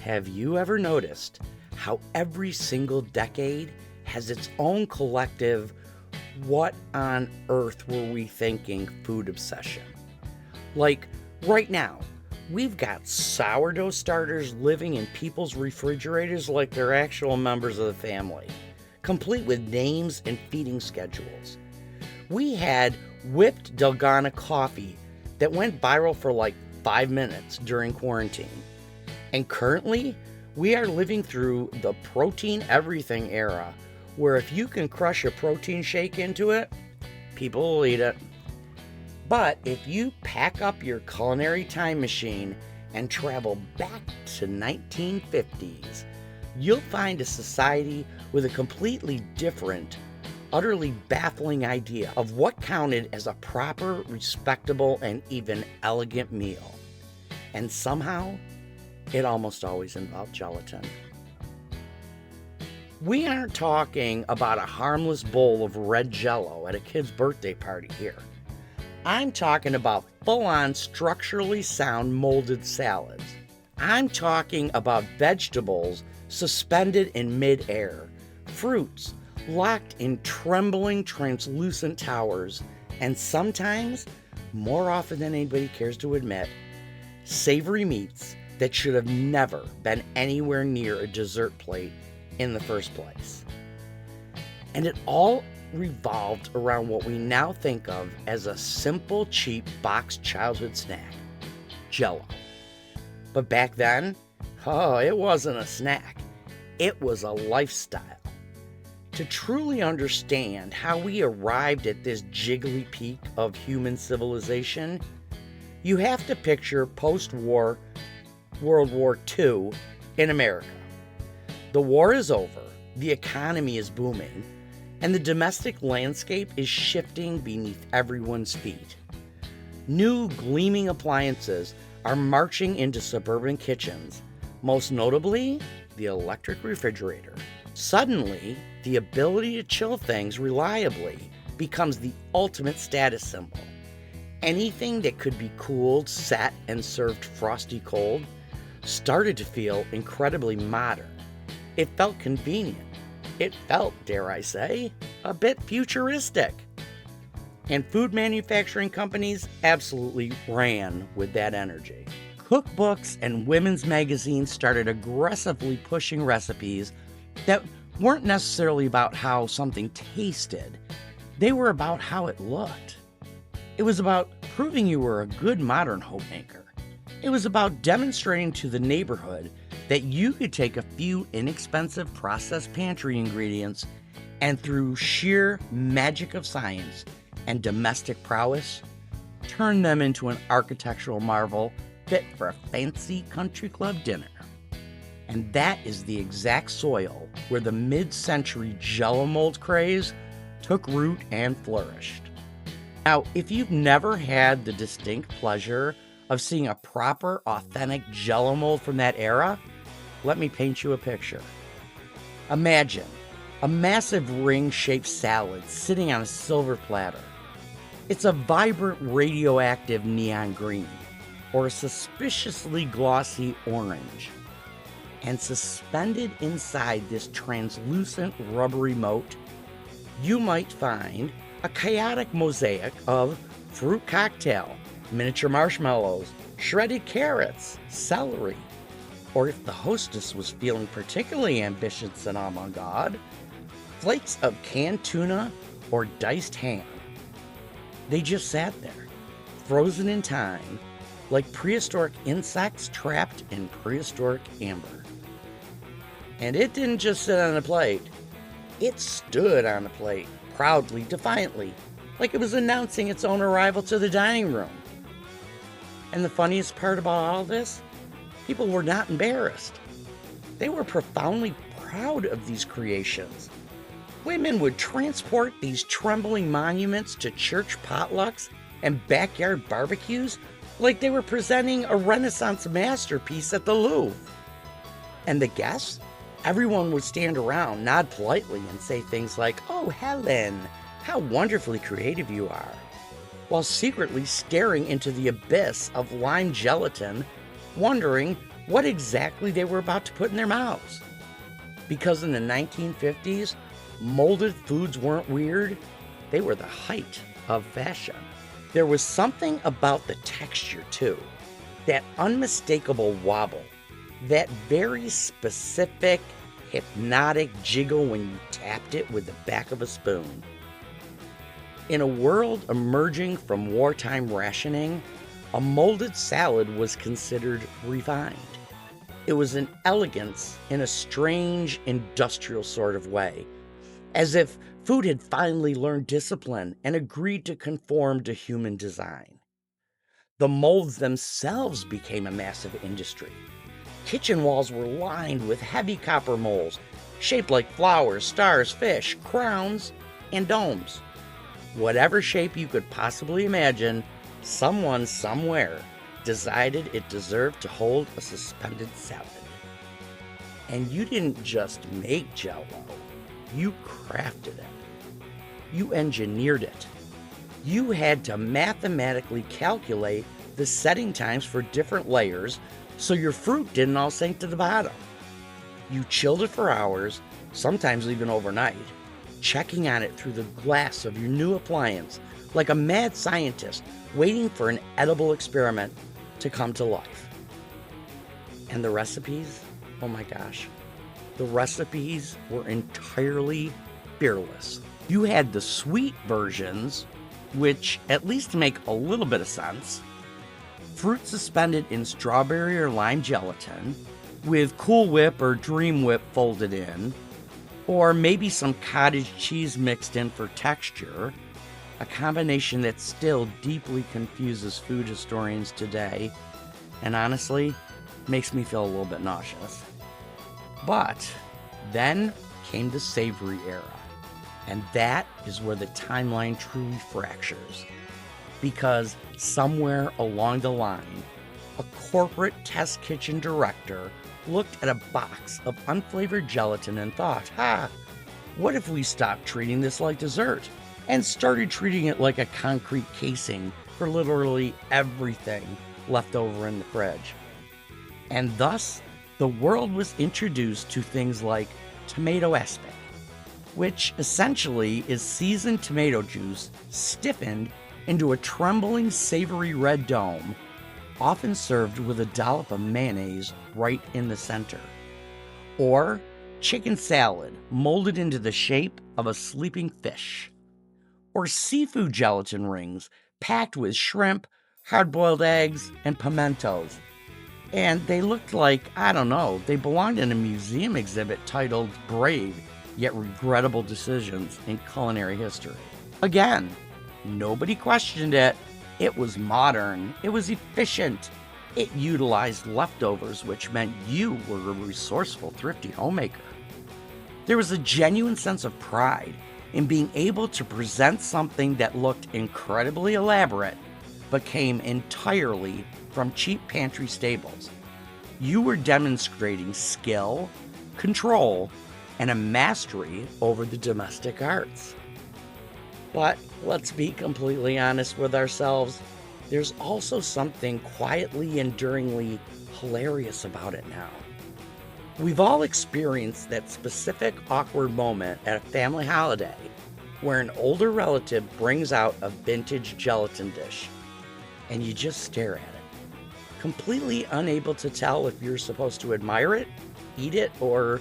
Have you ever noticed how every single decade has its own collective what on earth were we thinking food obsession? Like right now, we've got sourdough starters living in people's refrigerators like they're actual members of the family, complete with names and feeding schedules. We had whipped Delgana coffee that went viral for like 5 minutes during quarantine. And currently, we are living through the protein everything era, where if you can crush a protein shake into it, people will eat it. But if you pack up your culinary time machine and travel back to 1950s, you'll find a society with a completely different, utterly baffling idea of what counted as a proper, respectable, and even elegant meal. And somehow, it almost always involved gelatin. We aren't talking about a harmless bowl of red Jello at a kid's birthday party here. I'm talking about full-on structurally sound molded salads. I'm talking about vegetables suspended in mid-air, fruits locked in trembling translucent towers, and sometimes, more often than anybody cares to admit, savory meats that should have never been anywhere near a dessert plate in the first place. And it all revolved around what we now think of as a simple, cheap boxed childhood snack, Jello. But back then, it wasn't a snack. It was a lifestyle. To truly understand how we arrived at this jiggly peak of human civilization, you have to picture post-war World War II in America. The war is over, the economy is booming, and the domestic landscape is shifting beneath everyone's feet. New gleaming appliances are marching into suburban kitchens, most notably the electric refrigerator. Suddenly, the ability to chill things reliably becomes the ultimate status symbol. Anything that could be cooled, set, and served frosty cold started to feel incredibly modern. It felt convenient. It felt, dare I say, a bit futuristic. And food manufacturing companies absolutely ran with that energy. Cookbooks and women's magazines started aggressively pushing recipes that weren't necessarily about how something tasted. They were about how it looked. It was about proving you were a good modern homemaker. It was about demonstrating to the neighborhood that you could take a few inexpensive processed pantry ingredients and through sheer magic of science and domestic prowess, turn them into an architectural marvel fit for a fancy country club dinner. And that is the exact soil where the mid-century Jello mold craze took root and flourished. Now, if you've never had the distinct pleasure of seeing a proper, authentic Jello mold from that era, let me paint you a picture. Imagine a massive ring-shaped salad sitting on a silver platter. It's a vibrant radioactive neon green, or a suspiciously glossy orange. And suspended inside this translucent rubbery moat, you might find a chaotic mosaic of fruit cocktail, miniature marshmallows, shredded carrots, celery, or if the hostess was feeling particularly ambitious and avant-garde, flakes of canned tuna or diced ham. They just sat there, frozen in time, like prehistoric insects trapped in prehistoric amber. And it didn't just sit on a plate. It stood on a plate, proudly, defiantly, like it was announcing its own arrival to the dining room. And the funniest part about all this? People were not embarrassed. They were profoundly proud of these creations. Women would transport these trembling monuments to church potlucks and backyard barbecues like they were presenting a Renaissance masterpiece at the Louvre. And the guests? Everyone would stand around, nod politely, and say things like, "Oh, Helen, how wonderfully creative you are," while secretly staring into the abyss of lime gelatin, wondering what exactly they were about to put in their mouths. Because in the 1950s, molded foods weren't weird, they were the height of fashion. There was something about the texture too, that unmistakable wobble, that very specific hypnotic jiggle when you tapped it with the back of a spoon. In a world emerging from wartime rationing, a molded salad was considered refined. It was an elegance in a strange industrial sort of way, as if food had finally learned discipline and agreed to conform to human design. The molds themselves became a massive industry. Kitchen walls were lined with heavy copper molds, shaped like flowers, stars, fish, crowns, and domes. Whatever shape you could possibly imagine, someone somewhere decided it deserved to hold a suspended salad. And you didn't just make Jello, you crafted it. You engineered it. You had to mathematically calculate the setting times for different layers so your fruit didn't all sink to the bottom. You chilled it for hours, sometimes even overnight, checking on it through the glass of your new appliance like a mad scientist waiting for an edible experiment to come to life. And the recipes, oh my gosh, the recipes were entirely fearless. You had the sweet versions, which at least make a little bit of sense. Fruit suspended in strawberry or lime gelatin, with Cool Whip or Dream Whip folded in, or maybe some cottage cheese mixed in for texture, a combination that still deeply confuses food historians today, and honestly, makes me feel a little bit nauseous. But then came the savory era, and that is where the timeline truly fractures. Because somewhere along the line, a corporate test kitchen director looked at a box of unflavored gelatin and thought, what if we stopped treating this like dessert and started treating it like a concrete casing for literally everything left over in the fridge? And thus, the world was introduced to things like tomato aspic, which essentially is seasoned tomato juice stiffened into a trembling savory red dome, often served with a dollop of mayonnaise right in the center. Or chicken salad molded into the shape of a sleeping fish. Or seafood gelatin rings packed with shrimp, hard-boiled eggs, and pimentos. And they looked like, I don't know, they belonged in a museum exhibit titled Brave Yet Regrettable Decisions in Culinary History. Again, nobody questioned it. It was modern. It was efficient. It utilized leftovers, which meant you were a resourceful, thrifty homemaker. There was a genuine sense of pride in being able to present something that looked incredibly elaborate, but came entirely from cheap pantry staples. You were demonstrating skill, control, and a mastery over the domestic arts. But let's be completely honest with ourselves, there's also something quietly, enduringly hilarious about it now. We've all experienced that specific awkward moment at a family holiday where an older relative brings out a vintage gelatin dish and you just stare at it, completely unable to tell if you're supposed to admire it, eat it, or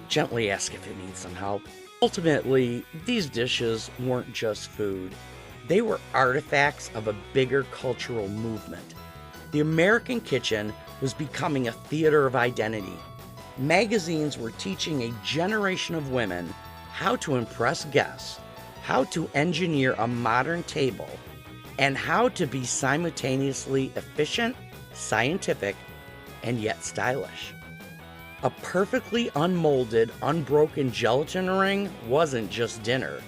gently ask if it needs some help. Ultimately, these dishes weren't just food. They were artifacts of a bigger cultural movement. The American kitchen was becoming a theater of identity. Magazines were teaching a generation of women how to impress guests, how to engineer a modern table, and how to be simultaneously efficient, scientific, and yet stylish. A perfectly unmolded, unbroken gelatin ring wasn't just dinner.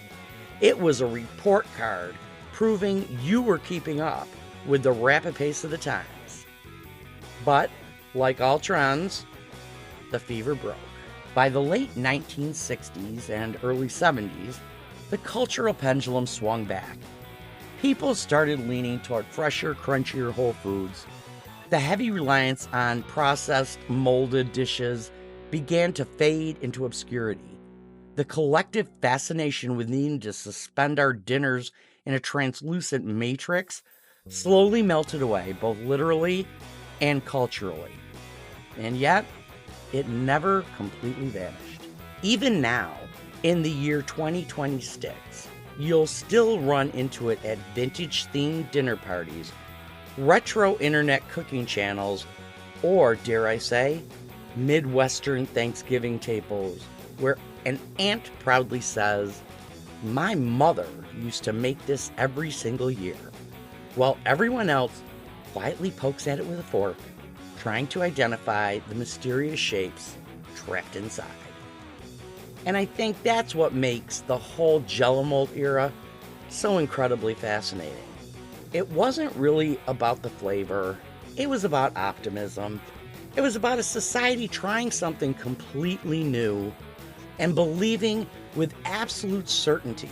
It was a report card proving you were keeping up with the rapid pace of the times. But, like all trends, the fever broke. By the late 1960s and early 70s, the cultural pendulum swung back. People started leaning toward fresher, crunchier whole foods. The heavy reliance on processed, molded dishes began to fade into obscurity. The collective fascination with needing to suspend our dinners in a translucent matrix slowly melted away, both literally and culturally. And yet, it never completely vanished. Even now, in the year 2026, you'll still run into it at vintage-themed dinner parties, retro internet cooking channels, or, dare I say, Midwestern Thanksgiving tables, where an aunt proudly says, "My mother used to make this every single year," while everyone else quietly pokes at it with a fork, trying to identify the mysterious shapes trapped inside. And I think that's what makes the whole Jello mold era so incredibly fascinating. It wasn't really about the flavor, it was about optimism. It was about a society trying something completely new and believing with absolute certainty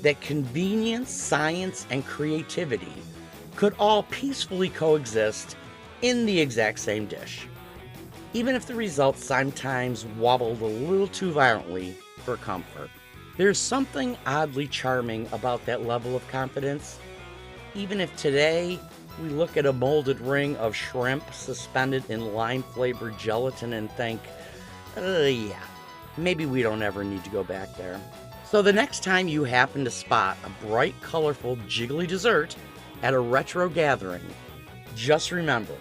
that convenience, science, and creativity could all peacefully coexist in the exact same dish, even if the results sometimes wobbled a little too violently for comfort. There's something oddly charming about that level of confidence, even if today we look at a molded ring of shrimp suspended in lime-flavored gelatin and think, yeah, maybe we don't ever need to go back there. So the next time you happen to spot a bright, colorful, jiggly dessert at a retro gathering, just remember,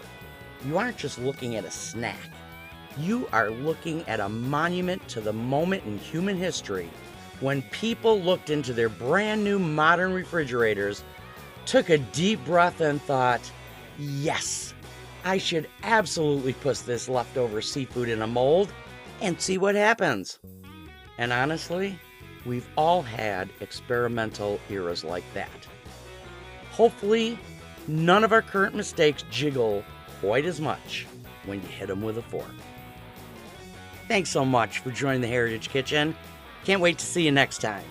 you aren't just looking at a snack. You are looking at a monument to the moment in human history when people looked into their brand new modern refrigerators, took a deep breath and thought, yes, I should absolutely put this leftover seafood in a mold and see what happens. And honestly, we've all had experimental eras like that. Hopefully, none of our current mistakes jiggle quite as much when you hit them with a fork. Thanks so much for joining the Heritage Kitchen. Can't wait to see you next time.